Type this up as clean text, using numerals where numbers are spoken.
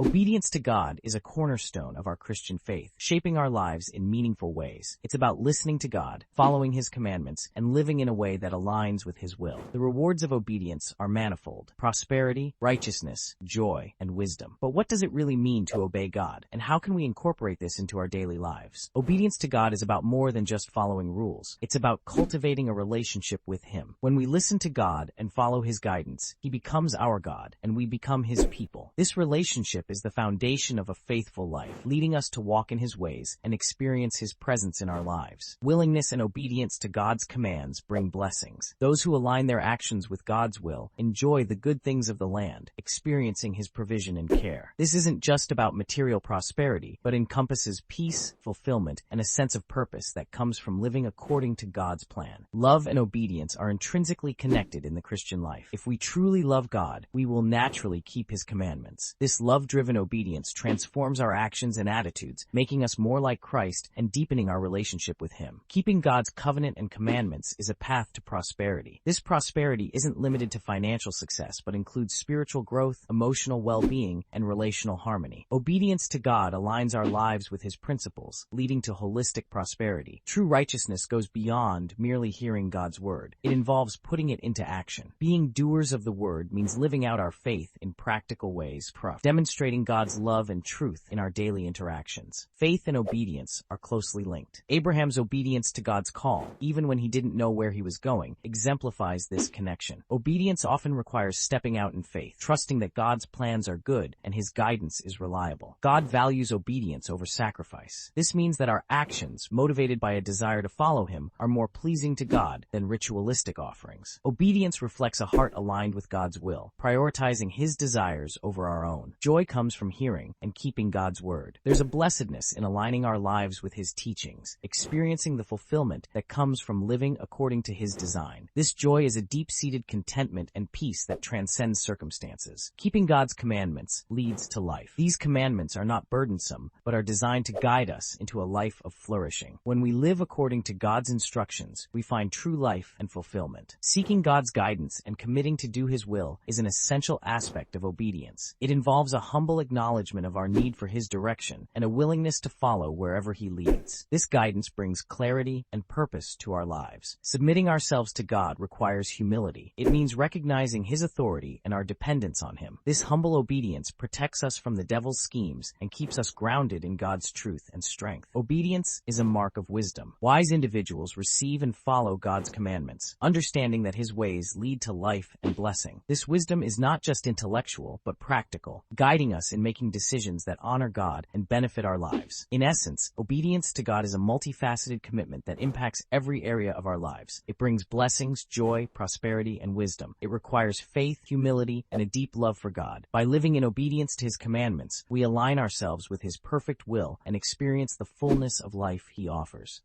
Obedience to God is a cornerstone of our Christian faith, shaping our lives in meaningful ways. It's about listening to God, following His commandments, and living in a way that aligns with His will. The rewards of obedience are manifold: prosperity, righteousness, joy, and wisdom. But what does it really mean to obey God, and how can we incorporate this into our daily lives? Obedience to God is about more than just following rules. It's about cultivating a relationship with Him. When we listen to God and follow His guidance, He becomes our God, and we become His people. This relationship is the foundation of a faithful life, leading us to walk in His ways and experience His presence in our lives. Willingness and obedience to God's commands bring blessings. Those who align their actions with God's will enjoy the good things of the land, experiencing His provision and care. This isn't just about material prosperity, but encompasses peace, fulfillment, and a sense of purpose that comes from living according to God's plan. Love and obedience are intrinsically connected in the Christian life. If we truly love God, we will naturally keep His commandments. This love-driven obedience transforms our actions and attitudes, making us more like Christ and deepening our relationship with Him. Keeping God's covenant and commandments is a path to prosperity. This prosperity isn't limited to financial success, but includes spiritual growth, emotional well-being, and relational harmony. Obedience to God aligns our lives with His principles, leading to holistic prosperity. True righteousness goes beyond merely hearing God's word. It involves putting it into action. Being doers of the word means living out our faith in practical ways, demonstrating God's love and truth in our daily interactions. Faith and obedience are closely linked. Abraham's obedience to God's call, even when he didn't know where he was going, exemplifies this connection. Obedience often requires stepping out in faith, trusting that God's plans are good and His guidance is reliable. God values obedience over sacrifice. This means that our actions, motivated by a desire to follow Him, are more pleasing to God than ritualistic offerings. Obedience reflects a heart aligned with God's will, prioritizing His desires over our own. Joy comes from hearing and keeping God's word. There's a blessedness in aligning our lives with His teachings, experiencing the fulfillment that comes from living according to His design. This joy is a deep-seated contentment and peace that transcends circumstances. Keeping God's commandments leads to life. These commandments are not burdensome, but are designed to guide us into a life of flourishing. When we live according to God's instructions, we find true life and fulfillment. Seeking God's guidance and committing to do His will is an essential aspect of obedience. It involves a humble acknowledgement of our need for His direction and a willingness to follow wherever He leads. This guidance brings clarity and purpose to our lives. Submitting ourselves to God requires humility. It means recognizing His authority and our dependence on Him. This humble obedience protects us from the devil's schemes and keeps us grounded in God's truth and strength. Obedience is a mark of wisdom. Wise individuals receive and follow God's commandments, understanding that His ways lead to life and blessing. This wisdom is not just intellectual, but practical, guiding us in making decisions that honor God and benefit our lives. In essence, obedience to God is a multifaceted commitment that impacts every area of our lives. It brings blessings, joy, prosperity, and wisdom. It requires faith, humility, and a deep love for God. By living in obedience to His commandments, we align ourselves with His perfect will and experience the fullness of life He offers.